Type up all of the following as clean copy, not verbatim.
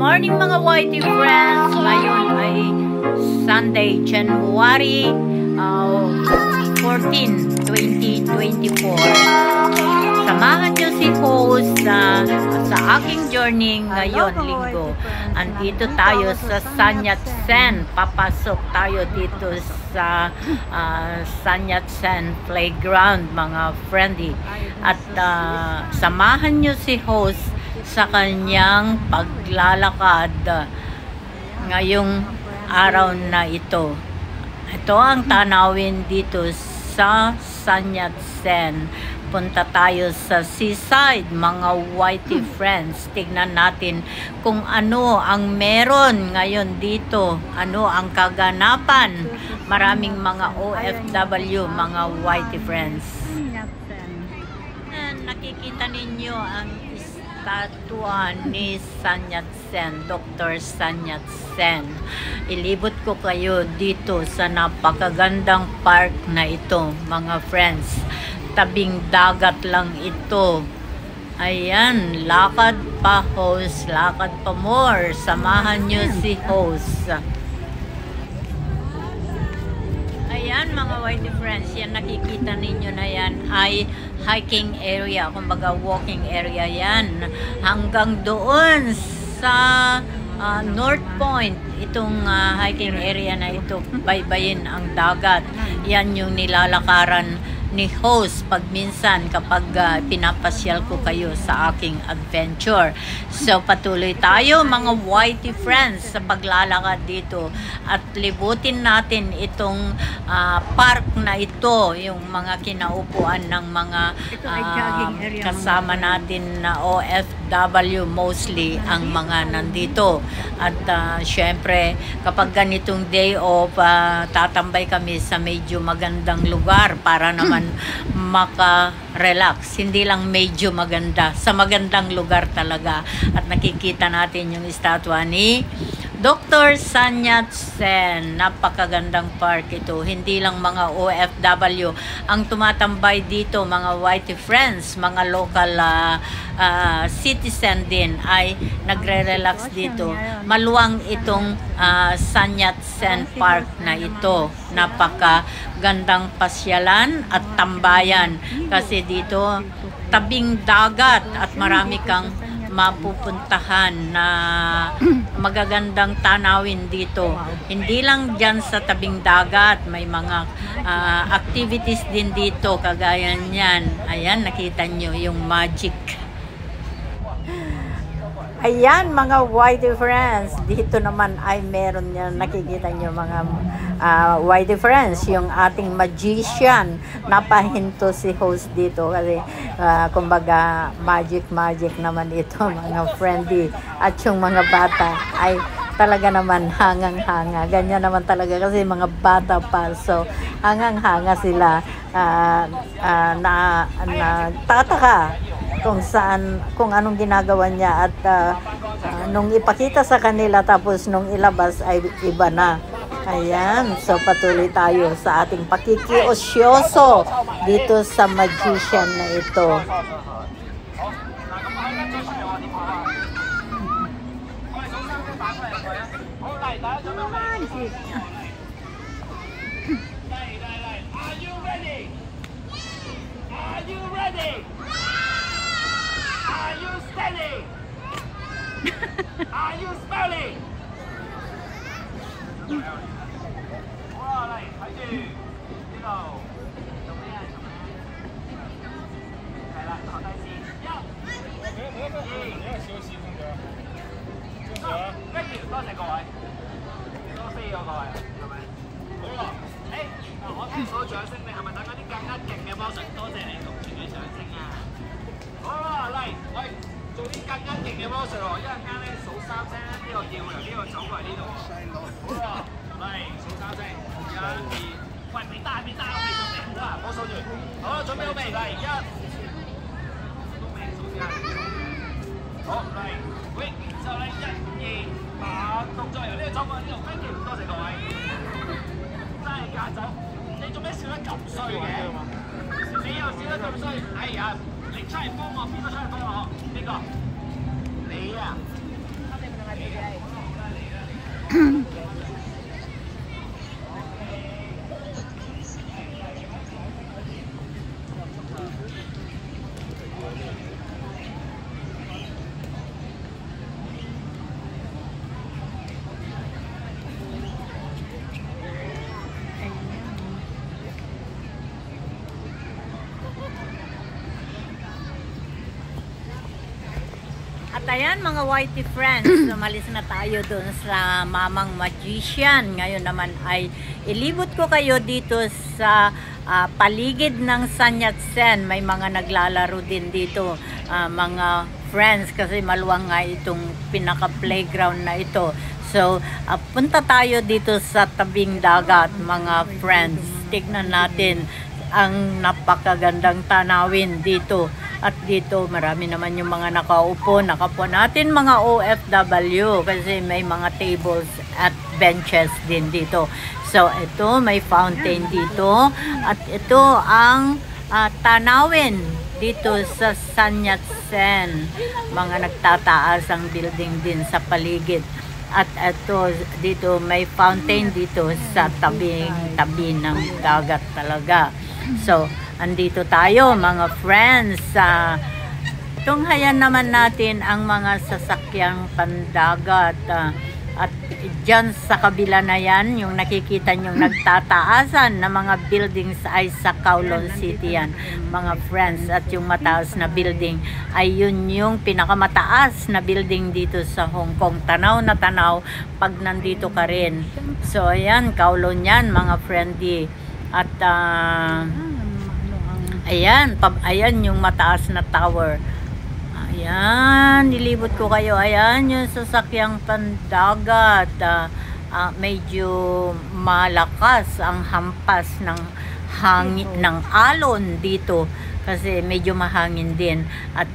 morning mga YT friends! Ngayon ay Sunday, January 14, 2024. Samahan niyo si host sa aking journey ngayon, linggo. Andito tayo sa San Yat-sen. Papasok tayo dito sa San Yat-sen Playground, mga friendly. At samahan niyo si host sa kanyang paglalakad ngayong araw na ito. Ito ang tanawin dito sa San Yat-sen. Punta tayo sa seaside, mga YT friends. Tignan natin kung ano ang meron ngayon dito. Ano ang kaganapan. Maraming mga OFW, mga YT friends. Nakikita ninyo ang statwa ni San Yat-sen, Dr. San Yat-sen. Ilibot ko kayo dito sa napakagandang park na ito, mga friends. Tabing dagat lang ito. Ayan, lakad pa host, lakad pa more. Samahan nyo si host. Ayan mga whitey friends, yan nakikita ninyo na yan ay hiking area, kumbaga walking area yan. Hanggang doon sa North Point, itong hiking area na ito, baybayin ang dagat. Yan yung nilalakaran ni host pag minsan kapag pinapasyal ko kayo sa aking adventure. So patuloy tayo mga YT friends sa paglalakad dito at libutin natin itong park na ito, yung mga kinaupuan ng mga kasama natin na OFW, mostly ang mga nandito. At syempre kapag ganitong day off, tatambay kami sa medyo magandang lugar para naman maka-relax. Hindi lang medyo maganda, sa magandang lugar talaga. At nakikita natin yung estatwa ni Dr. San Yat-sen. Napakagandang park ito. Hindi lang mga OFW ang tumatambay dito, mga YT friends, mga local citizen din ay nagre-relax dito. Maluwang itong San Yat-sen Park na ito. Napakagandang pasyalan at tambayan kasi dito tabing dagat at marami kang mapupuntahan na magagandang tanawin dito. Hindi lang dyan sa tabing dagat, may mga activities din dito kagaya niyan. Ayan, nakita nyo yung magic. Ayan mga YT friends, dito naman ay meron yan, nakikita nyo mga YT friends, yung ating magician. Napahinto si host dito kasi kumbaga magic naman ito mga friendly. At yung mga bata ay talaga naman hangang-hanga. Ganyan naman talaga kasi mga bata pa. So hangang-hanga sila, tataka kung saan, kung anong ginagawa niya at nung ipakita sa kanila tapos nung ilabas ay iba na. Ayan, so patuloy tayo sa ating pakikiosyoso dito sa magician na ito. Are you ready? Are you steady? Are you smelling? 好啦，嚟睇住呢度做咩啊？係啦，坐低先。1、2、多謝各位，多飛咗各位，係咪？好啦，我聽到掌聲，你係咪等緊啲更加勁嘅魔術？多謝你同事嘅掌聲啊！好啦，嚟，喂，做啲更加勁嘅魔術喎！一陣間咧數3聲，呢個要由呢個走過嚟呢度。好啦，嚟數3聲，1、2，喂，未得，未得，未準備好啦，我數住。好啦，準備好未？嚟1，都未數先。好，嚟，喂，之後咧1、2，動作由呢度走過嚟呢度。Thank you，多謝各位。真係駕走，你做咩笑得咁衰嘅？你又笑得咁衰，哎呀！你出嚟幫我，邊個出嚟幫我？邊個？你啊！你 At ayan mga whitey friends, umalis na tayo dun sa Mamang Magician. Ngayon naman ay ilibot ko kayo dito sa paligid ng San Yat-sen. May mga naglalaro din dito, mga friends, kasi maluwang nga itong pinaka-playground na ito. So, punta tayo dito sa tabing dagat mga friends. Tignan natin ang napakagandang tanawin dito. At dito marami naman yung mga nakaupo natin mga OFW, kasi may mga tables at benches din dito. So ito may fountain dito, at ito ang tanawin dito sa San Yat-sen. Mga nagtataas ang building din sa paligid. At ito dito may fountain dito sa tabi ng dagat talaga. So andito tayo mga friends. Tunghayan naman natin ang mga sasakyang pandagat. At dyan sa kabila na yan, yung nakikita nyong nagtataasan na mga buildings ay sa Kowloon City yan mga friends. At yung mataas na building ay yun yung pinakamataas na building dito sa Hong Kong. Tanaw na tanaw pag nandito ka rin. So ayan, Kowloon yan mga friendly. At ayan yung mataas na tower. Ayan, nilibot ko kayo. Ayan yung sasakyang pandagat. Medyo malakas ang hampas ng hangin, ng alon dito. Kasi medyo mahangin din. At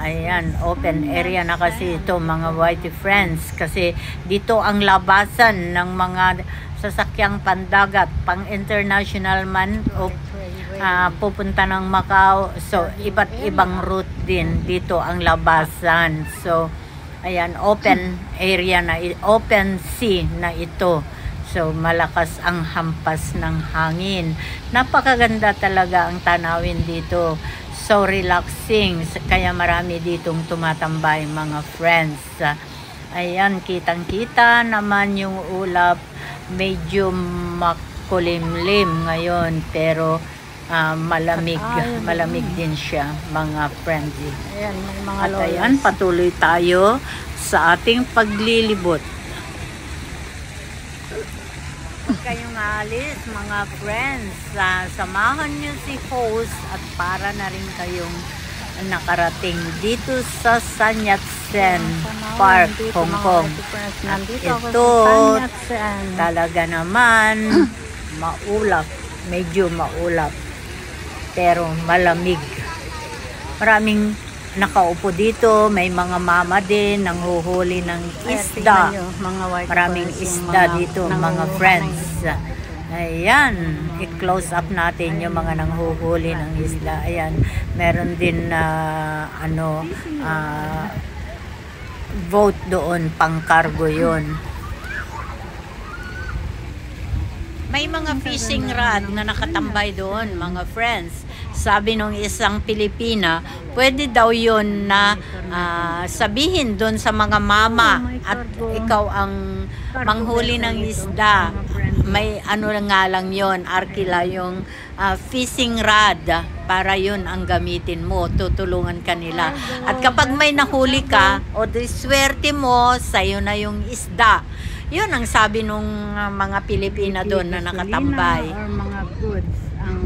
ayan, open area na kasi ito mga whitey friends. Kasi dito ang labasan ng mga sasakyang pandagat. Pang international man o pupunta ng Macau. So iba't ibang route din dito ang labasan. So ayan, open area na, open sea na ito. So malakas ang hampas ng hangin. Napakaganda talaga ang tanawin dito. So relaxing, kaya marami ditong tumatambay mga friends. Ayan, kitang-kita naman yung ulap. Medyo makulimlim ngayon, pero malamig din siya mga friendly. Ayan, may mga at ayan, patuloy tayo sa ating paglilibot. Huwag kayong alis mga friends, samahan nyo si host at para na rin kayong nakarating dito sa San Yat-sen Park, Hong Kong. At ito talaga naman maulap, medyo maulap, pero malamig. Maraming nakaupo dito, may mga mama din nanghuhuli ng isda. Maraming isda dito mga friends. Ayan, i-close up natin yung mga nanghuhuli ng isda. Ayan, meron din boat doon, pang cargo yun. May mga fishing rod na nakatambay doon mga friends. Sabi nung isang Pilipina, pwede daw yun na sabihin doon sa mga mama at ikaw ang manghuli ng isda. May ano nga lang yun, arkila yung fishing rod, para yun ang gamitin mo, tutulungan kanila. At kapag may nahuli ka, o di swerte mo, sa'yo na yung isda. Yun ang sabi nung mga Pilipina doon na nakatambay. Or mga goods ang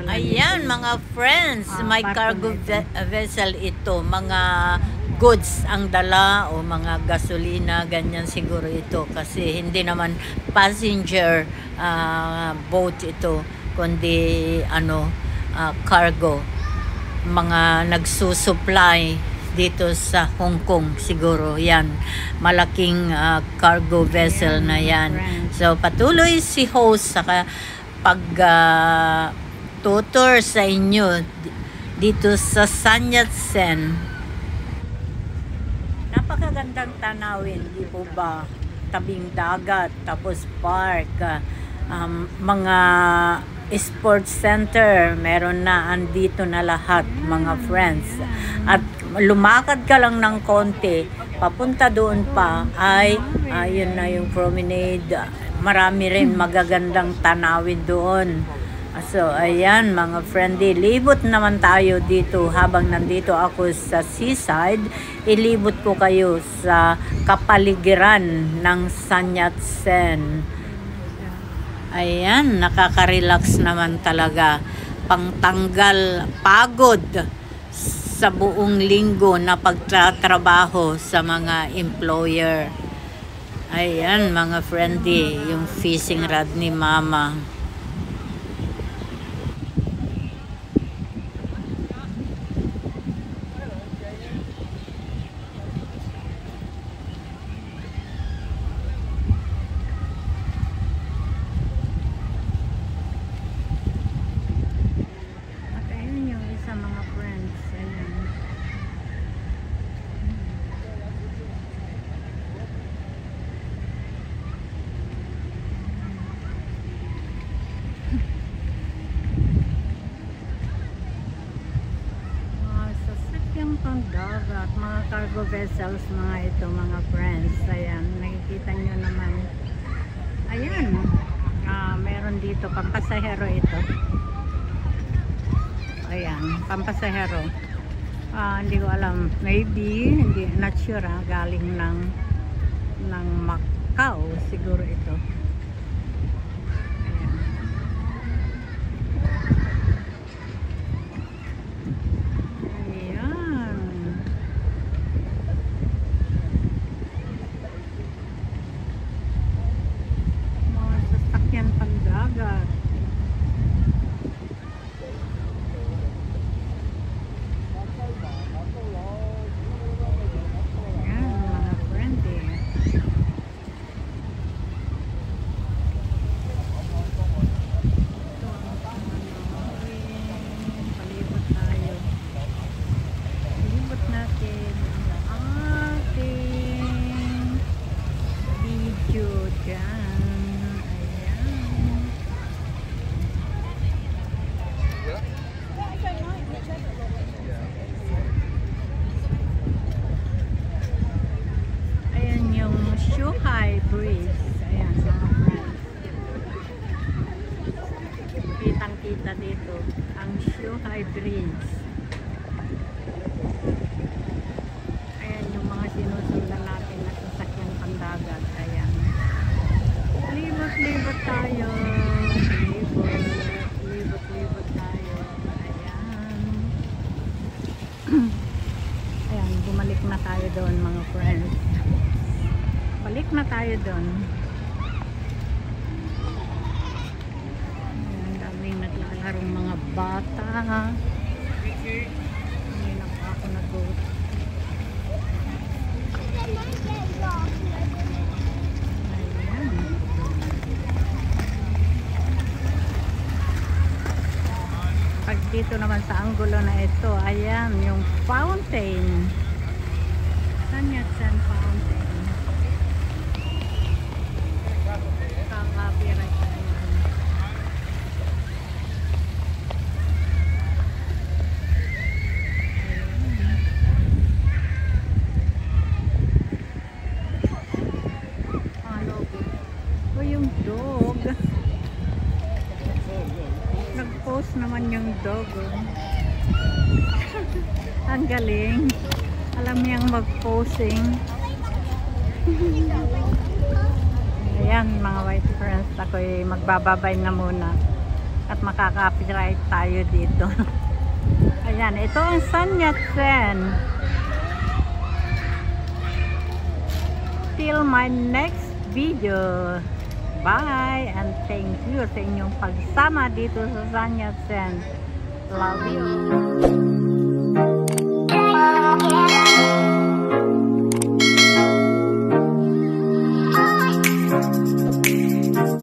ayan mga friends, may cargo vessel ito. Mga goods ang dala o mga gasolina, ganyan siguro ito. Kasi hindi naman passenger boat ito, kundi cargo. Mga nagsusupply dito sa Hong Kong siguro yan, malaking cargo vessel na yan. So patuloy si host sa pag tutor sa inyo dito sa San Yat-sen. Napakagandang tanawin, di po ba? Tabing dagat, tapos park, mga sports center, meron na, andito na lahat mga friends. At lumakad ka lang ng konti, papunta doon pa ay yun na yung promenade. Marami rin magagandang tanawin doon. So, ayan mga friendly, libot naman tayo dito habang nandito ako sa seaside. Ilibot ko kayo sa kapaligiran ng Sun Yat-sen. Ayan, nakaka-relax naman talaga. Pangtanggal pagod sa buong linggo na pagtatrabaho sa mga employer. Ayan mga friendly, yung fishing rod ni Mama. Dagat, mga cargo vessels mga ito mga friends. Ayan, nakikita nyo naman. Ayan, meron dito pampasahero ito. Ayan, pampasahero. Hindi ko alam, maybe, hindi, not sure galing ng Macau siguro ito. Kitang-kita dito ang Shuhai Bridge. Ayan yung mga sinusundan natin na sasakyan pandagat. Ayan. Libot-libot tayo. Libot-libot tayo. Ayan. Ayan, bumalik na tayo doon mga friends. Balik na tayo doon. Naglarong mga bata. Hindi na pa ako nag-boat. Ayan. Pag dito naman sa anggulo na ito, ayan yung fountain. Sun Yat-sen Fountain. Copyright tayo. Nag-post naman yung dog. Ang galing. Alam niyang mag-posing. Ayan mga white friends, ako'y magbababay na muna at makaka-copyright tayo dito. Ayan, ito ang Sun Yat-sen. Till my next video. Bye and thank you sa inyong pagsama dito sa Sun Yat-sen. Love you.